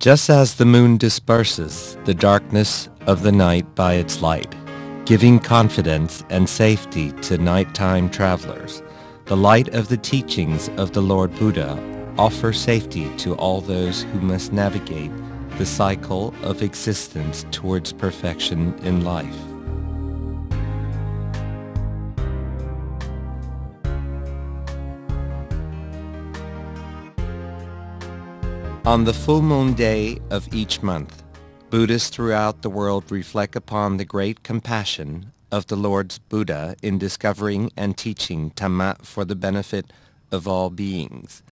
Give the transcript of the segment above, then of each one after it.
Just as the moon disperses the darkness of the night by its light, giving confidence and safety to nighttime travelers, the light of the teachings of the Lord Buddha offer safety to all those who must navigate the cycle of existence towards perfection in life. On the full moon day of each month, Buddhists throughout the world reflect upon the great compassion of the Lord Buddha in discovering and teaching Dhamma for the benefit of all beings.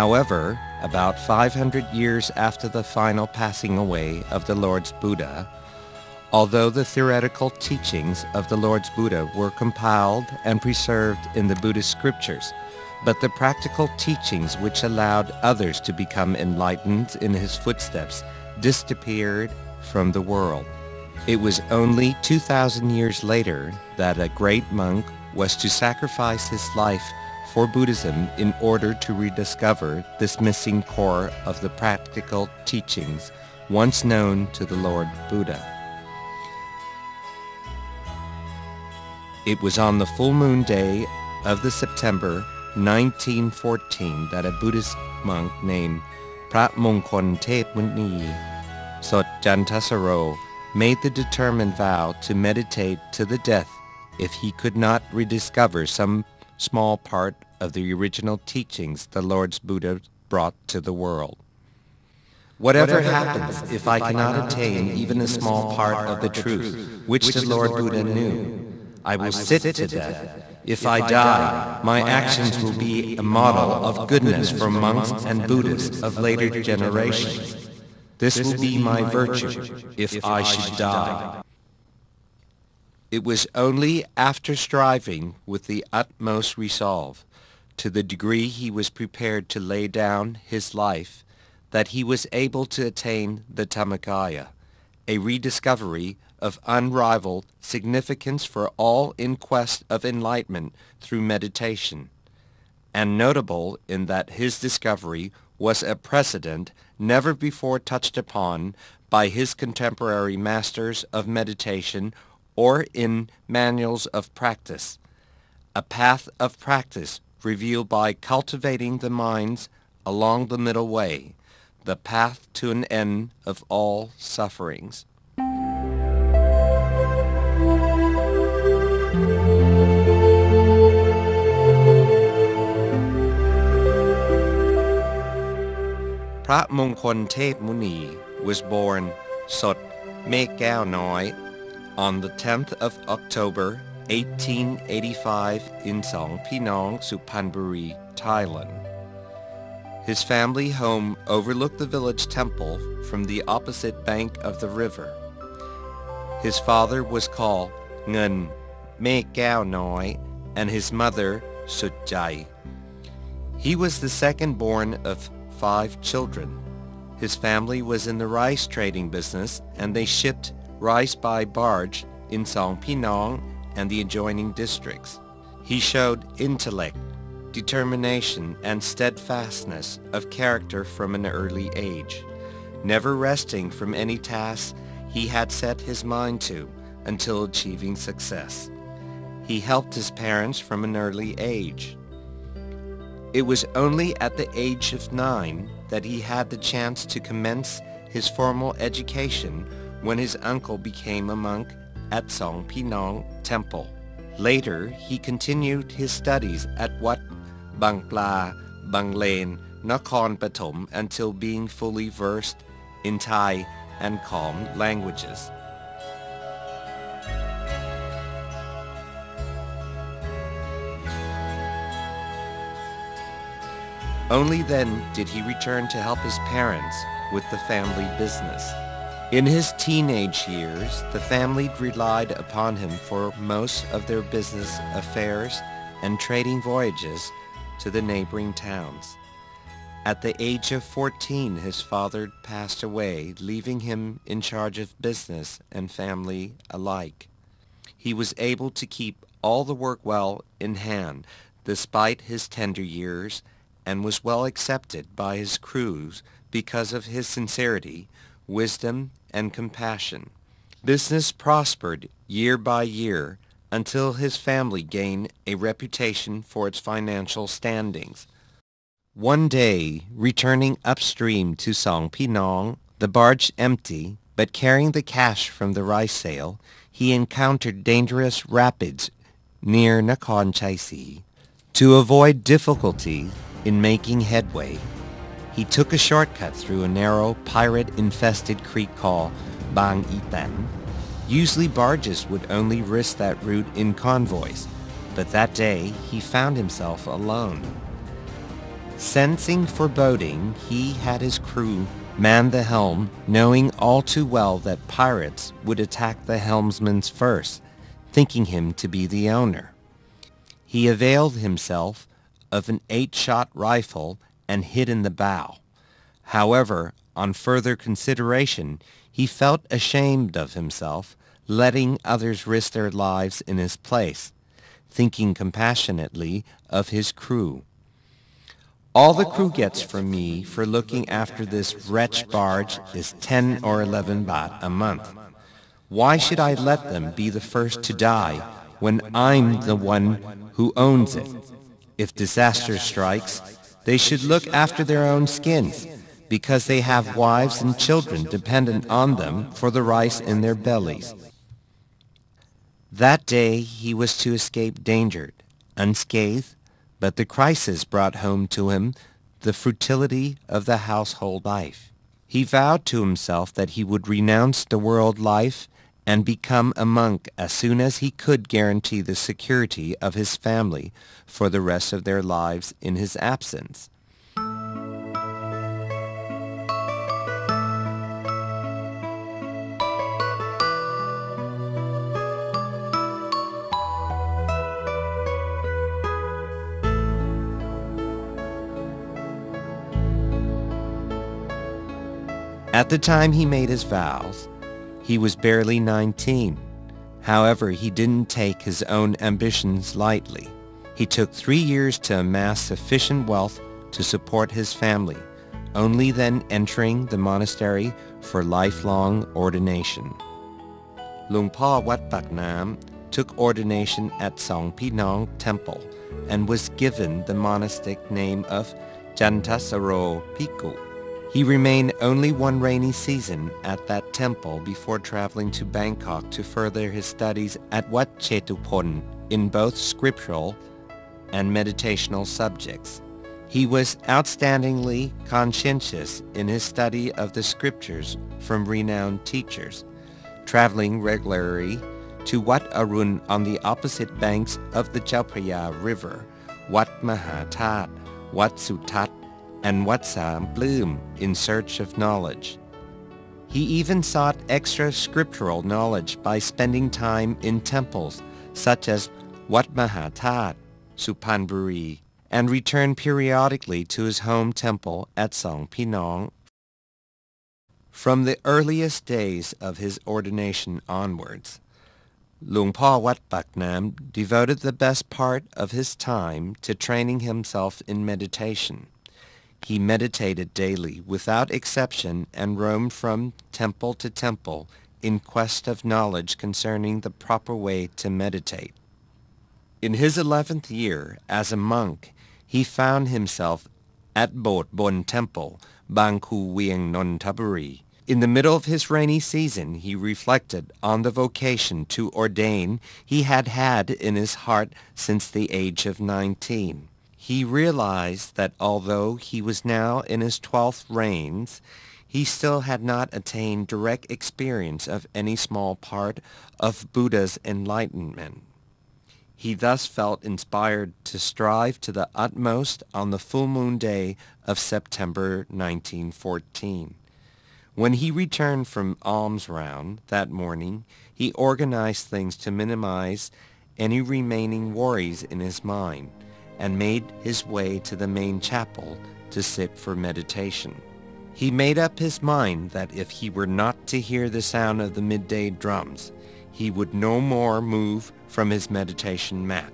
However, about 500 years after the final passing away of the Lord's Buddha, although the theoretical teachings of the Lord's Buddha were compiled and preserved in the Buddhist scriptures, but the practical teachings which allowed others to become enlightened in his footsteps disappeared from the world. It was only 2,000 years later that a great monk was to sacrifice his life for Buddhism in order to rediscover this missing core of the practical teachings once known to the Lord Buddha. It was on the full moon day of the September 1914 that a Buddhist monk named Phramongkolthepmuni Sotjantasaro made the determined vow to meditate to the death if he could not rediscover some small part of the original teachings the Lord's Buddha brought to the world. Whatever happens if I cannot attain even a small part of the truth which the Lord Buddha knew, I will sit to death. If I die, my actions will be a model of goodness for monks and Buddhists of later generations. This will be my virtue if I should die. It was only after striving with the utmost resolve, to the degree he was prepared to lay down his life, that he was able to attain the Dhammakaya, a rediscovery of unrivaled significance for all in quest of enlightenment through meditation, and notable in that his discovery was a precedent never before touched upon by his contemporary masters of meditation or in manuals of practice, a path of practice revealed by cultivating the minds along the middle way, the path to an end of all sufferings. Phramongkolthepmuni was born Sot Mekao Noi on the 10th of October 1885 in Song Pinong, Suphanburi, Thailand. His family home overlooked the village temple from the opposite bank of the river. His father was called Ngen Mekao Noi and his mother Sutjai. He was the second born of 5 children. His family was in the rice trading business and they shipped rice by barge in Song Pinong and the adjoining districts. He showed intellect, determination, and steadfastness of character from an early age, never resting from any task he had set his mind to until achieving success. He helped his parents from an early age. It was only at the age of 9 that he had the chance to commence his formal education when his uncle became a monk at Song Pinong Temple. Later, he continued his studies at Wat Bang Pla, Bang Lane, Nakhon Pathom until being fully versed in Thai and Khom languages. Only then did he return to help his parents with the family business. In his teenage years, the family relied upon him for most of their business affairs and trading voyages to the neighboring towns. At the age of 14, his father passed away, leaving him in charge of business and family alike. He was able to keep all the work well in hand, despite his tender years, and was well accepted by his crews because of his sincerity, wisdom, and compassion. Business prospered year by year until his family gained a reputation for its financial standings. One day, returning upstream to Song Pinong, the barge empty, but carrying the cash from the rice sale, he encountered dangerous rapids near Nakhon Chai Si. To avoid difficulty in making headway, he took a shortcut through a narrow, pirate-infested creek called Bang Itan. Usually barges would only risk that route in convoys, but that day he found himself alone. Sensing foreboding, he had his crew man the helm, knowing all too well that pirates would attack the helmsman first, thinking him to be the owner. He availed himself of an 8-shot rifle and hid in the bow. However, on further consideration, he felt ashamed of himself, letting others risk their lives in his place, thinking compassionately of his crew. All the crew gets from me for looking after this wretched barge is 10 or 11 baht a month. Why should I let them be the first to die when I'm the one who owns it? If disaster strikes, they should look after their own skins, because they have wives and children dependent on them for the rice in their bellies. That day he was to escape danger, unscathed, but the crisis brought home to him the futility of the household life. He vowed to himself that he would renounce the world life and become a monk as soon as he could guarantee the security of his family for the rest of their lives in his absence. At the time he made his vows, he was barely 19. However, he didn't take his own ambitions lightly. He took 3 years to amass sufficient wealth to support his family, only then entering the monastery for lifelong ordination. Luang Pa Wat Paknam took ordination at Song Pinong Temple and was given the monastic name of Jantasaro Piku. He remained only one rainy season at that temple before traveling to Bangkok to further his studies at Wat Chetupon in both scriptural and meditational subjects. He was outstandingly conscientious in his study of the scriptures from renowned teachers, traveling regularly to Wat Arun on the opposite banks of the Chao Phraya River, Wat Mahathat, Wat Sutat, and Wat Sam Bloom in search of knowledge. He even sought extra scriptural knowledge by spending time in temples such as Wat Mahathat, Suphanburi, and returned periodically to his home temple at Song Pinong. From the earliest days of his ordination onwards, Luang Pa Wat Paknam devoted the best part of his time to training himself in meditation. He meditated daily without exception and roamed from temple to temple in quest of knowledge concerning the proper way to meditate. In his 11th year as a monk, he found himself at Bot Bon Temple, Bang Khu Wieng Nonthaburi. In the middle of his rainy season, he reflected on the vocation to ordain he had had in his heart since the age of 19. He realized that although he was now in his 12th reigns, he still had not attained direct experience of any small part of Buddha's enlightenment. He thus felt inspired to strive to the utmost on the full moon day of September 1914. When he returned from alms round that morning, he organized things to minimize any remaining worries in his mind and made his way to the main chapel to sit for meditation. He made up his mind that if he were not to hear the sound of the midday drums, he would no more move from his meditation mat.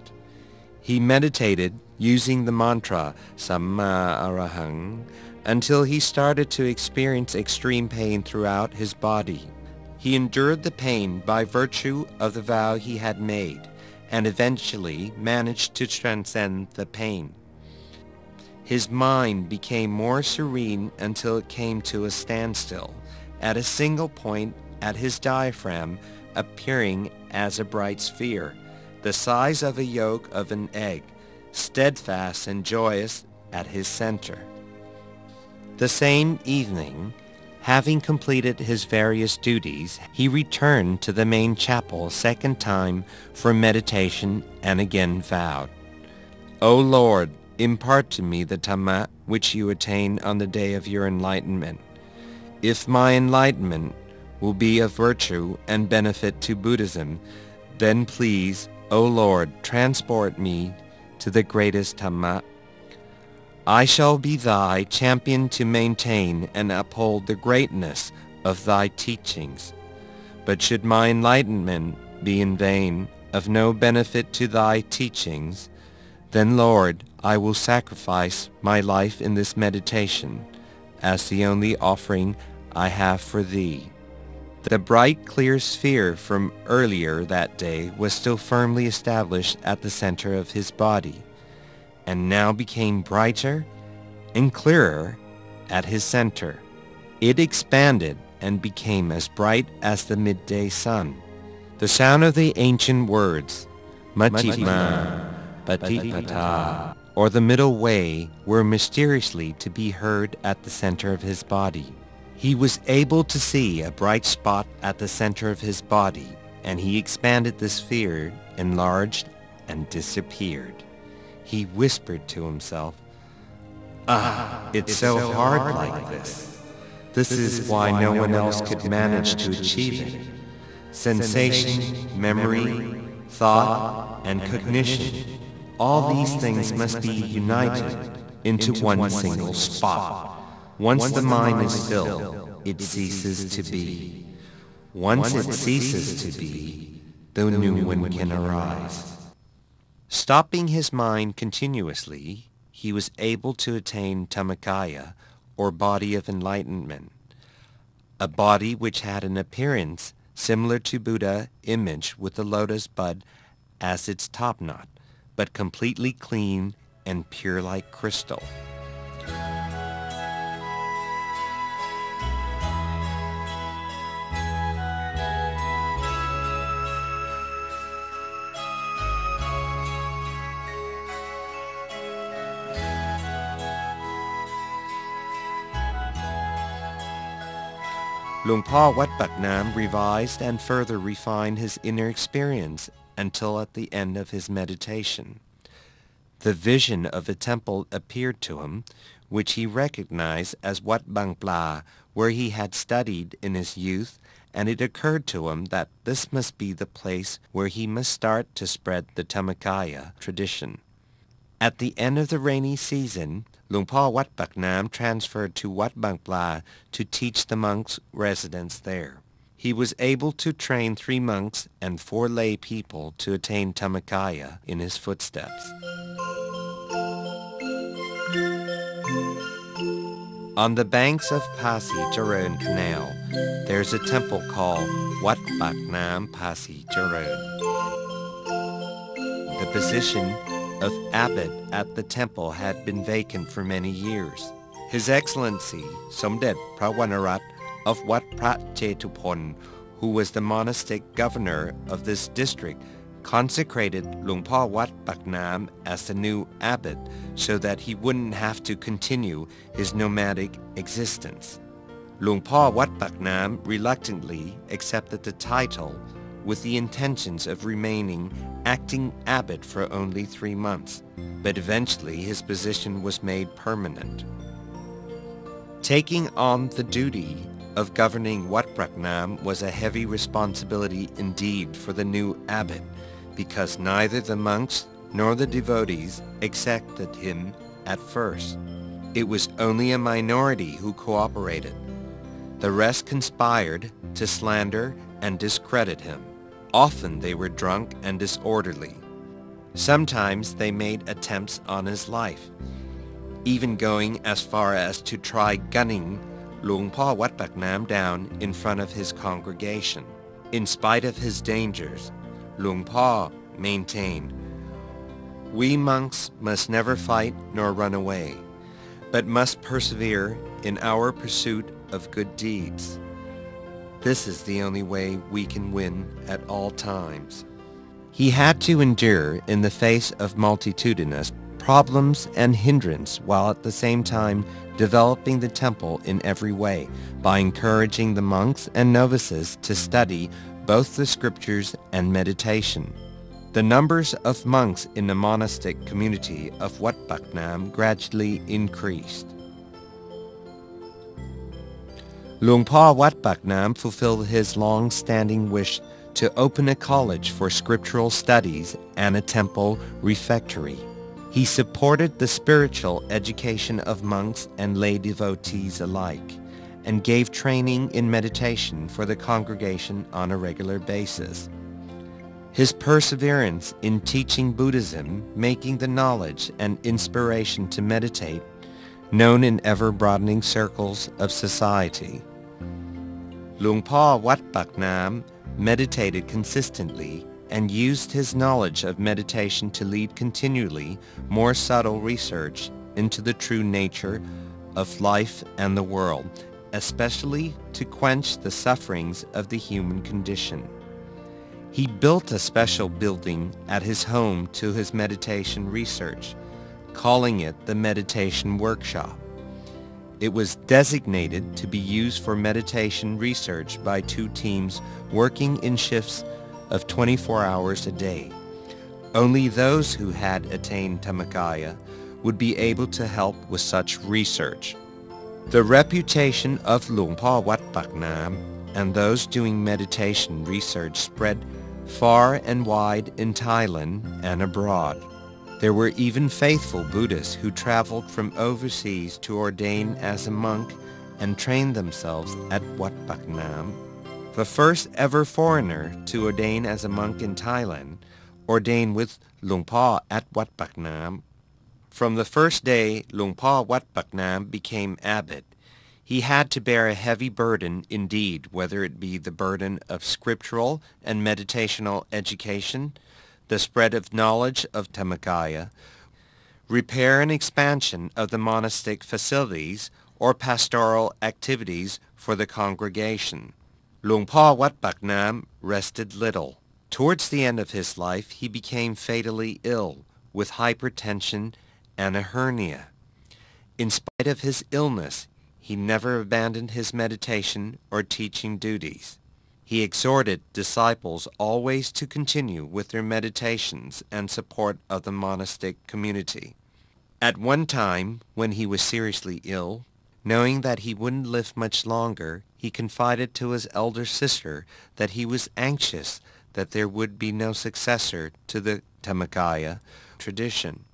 He meditated using the mantra Samma Arahang until he started to experience extreme pain throughout his body. He endured the pain by virtue of the vow he had made and eventually managed to transcend the pain. His mind became more serene until it came to a standstill at a single point at his diaphragm, appearing as a bright sphere, the size of a yolk of an egg, steadfast and joyous at his center. The same evening, having completed his various duties, he returned to the main chapel a second time for meditation and again vowed, O Lord, impart to me the Dhamma which you attained on the day of your enlightenment. If my enlightenment will be of virtue and benefit to Buddhism, then please, O Lord, transport me to the greatest Dhamma. I shall be thy champion to maintain and uphold the greatness of thy teachings. But should my enlightenment be in vain, of no benefit to thy teachings, then, Lord, I will sacrifice my life in this meditation as the only offering I have for thee. The bright, clear sphere from earlier that day was still firmly established at the center of his body, and now became brighter and clearer at his center. It expanded and became as bright as the midday sun. The sound of the ancient words, Majjhima Patipata, or the middle way, were mysteriously to be heard at the center of his body. He was able to see a bright spot at the center of his body, and he expanded the sphere, enlarged, and disappeared. He whispered to himself, it's so hard like this. This is why no one else could manage to achieve it. Sensation, memory, thought, and cognition, all these things must be united into one single spot. Once the mind is still, it ceases to be. Once it ceases to be, the new one can arise. Stopping his mind continuously, he was able to attain Dhammakaya, or body of enlightenment, a body which had an appearance similar to Buddha image with the lotus bud as its topknot, but completely clean and pure like crystal. Luang Wat Paknam revised and further refined his inner experience until at the end of his meditation. The vision of a temple appeared to him, which he recognized as Wat Bang Pla, where he had studied in his youth, and it occurred to him that this must be the place where he must start to spread the Dhammakaya tradition. At the end of the rainy season, Luang Wat Paknam transferred to Wat Bang Pla to teach the monks residents there. He was able to train 3 monks and 4 lay people to attain Dhammakaya in his footsteps. On the banks of Pasi Jaron Canal, there's a temple called Wat Paknam Pasi Jaron. The position of abbot at the temple had been vacant for many years. His Excellency, Somdet Prawanarat of Wat Prat Chetupon, who was the monastic governor of this district, consecrated Luang Wat Paknam as the new abbot so that he wouldn't have to continue his nomadic existence. Luang Wat Paknam reluctantly accepted the title with the intentions of remaining acting abbot for only 3 months, but eventually his position was made permanent. Taking on the duty of governing Wat Paknam was a heavy responsibility indeed for the new abbot, because neither the monks nor the devotees accepted him at first. It was only a minority who cooperated. The rest conspired to slander and discredit him. Often they were drunk and disorderly. Sometimes they made attempts on his life, even going as far as to try gunning Luang Wat Paknam down in front of his congregation. In spite of his dangers, Luang Por maintained, "We monks must never fight nor run away, but must persevere in our pursuit of good deeds. This is the only way we can win at all times." He had to endure in the face of multitudinous problems and hindrance, while at the same time developing the temple in every way by encouraging the monks and novices to study both the scriptures and meditation. The numbers of monks in the monastic community of Wat Paknam gradually increased. Luang Por Wat Paknam fulfilled his long-standing wish to open a college for scriptural studies and a temple refectory. He supported the spiritual education of monks and lay devotees alike, and gave training in meditation for the congregation on a regular basis. His perseverance in teaching Buddhism, making the knowledge and inspiration to meditate known in ever-broadening circles of society. Luang Por Wat Paknam meditated consistently and used his knowledge of meditation to lead continually more subtle research into the true nature of life and the world, especially to quench the sufferings of the human condition. He built a special building at his home to his meditation research, calling it the Meditation Workshop. It was designated to be used for meditation research by 2 teams working in shifts of 24 hours a day. Only those who had attained Dhammakaya would be able to help with such research. The reputation of Luang Por Wat Paknam and those doing meditation research spread far and wide in Thailand and abroad. There were even faithful Buddhists who traveled from overseas to ordain as a monk and train themselves at Wat Paknam. The first ever foreigner to ordain as a monk in Thailand ordained with Luang Por at Wat Paknam. From the first day Luang Por Wat Paknam became abbot, he had to bear a heavy burden indeed, whether it be the burden of scriptural and meditational education, the spread of knowledge of Dhammakaya, repair and expansion of the monastic facilities, or pastoral activities for the congregation. Luang Por Wat Paknam rested little. Towards the end of his life, he became fatally ill with hypertension and a hernia. In spite of his illness, he never abandoned his meditation or teaching duties. He exhorted disciples always to continue with their meditations and support of the monastic community. At one time, when he was seriously ill, knowing that he wouldn't live much longer, he confided to his elder sister that he was anxious that there would be no successor to the Dhammakaya tradition.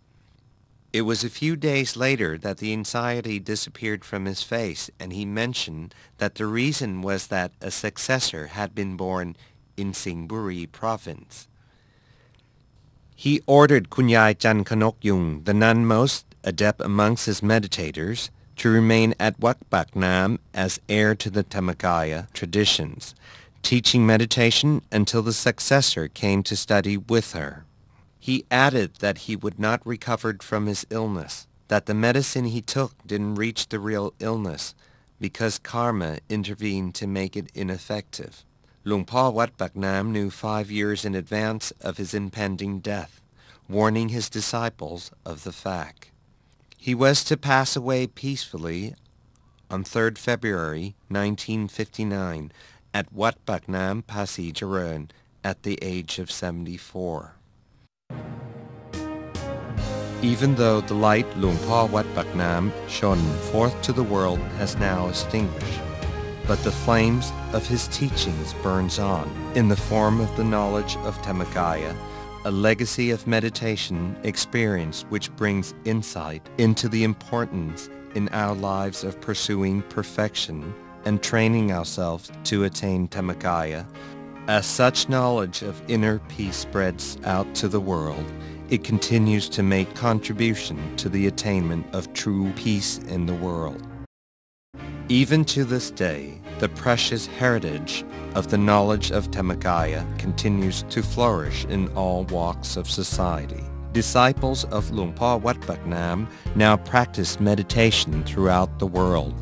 It was a few days later that the anxiety disappeared from his face, and he mentioned that the reason was that a successor had been born in Singburi province. He ordered Kunyai Chan Kanok Yung, the nun most adept amongst his meditators, to remain at Wat Paknam as heir to the Dhammakaya traditions, teaching meditation until the successor came to study with her. He added that he would not recover from his illness, that the medicine he took didn't reach the real illness, because karma intervened to make it ineffective. Luang Por Wat Paknam knew 5 years in advance of his impending death, warning his disciples of the fact. He was to pass away peacefully on 3rd February 1959 at Wat Paknam Pasi Jaron, at the age of 74. Even though the light Luang Po Wat Paknam shone forth to the world has now extinguished, but the flames of his teachings burns on in the form of the knowledge of Dhammakaya, a legacy of meditation experience which brings insight into the importance in our lives of pursuing perfection and training ourselves to attain Dhammakaya. As such knowledge of inner peace spreads out to the world, it continues to make contribution to the attainment of true peace in the world. Even to this day, the precious heritage of the knowledge of Dhammakaya continues to flourish in all walks of society. Disciples of Luang Po Wat Paknam now practice meditation throughout the world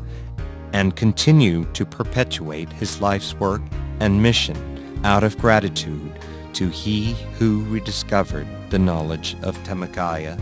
and continue to perpetuate his life's work and mission out of gratitude to he who rediscovered the knowledge of Dhammakaya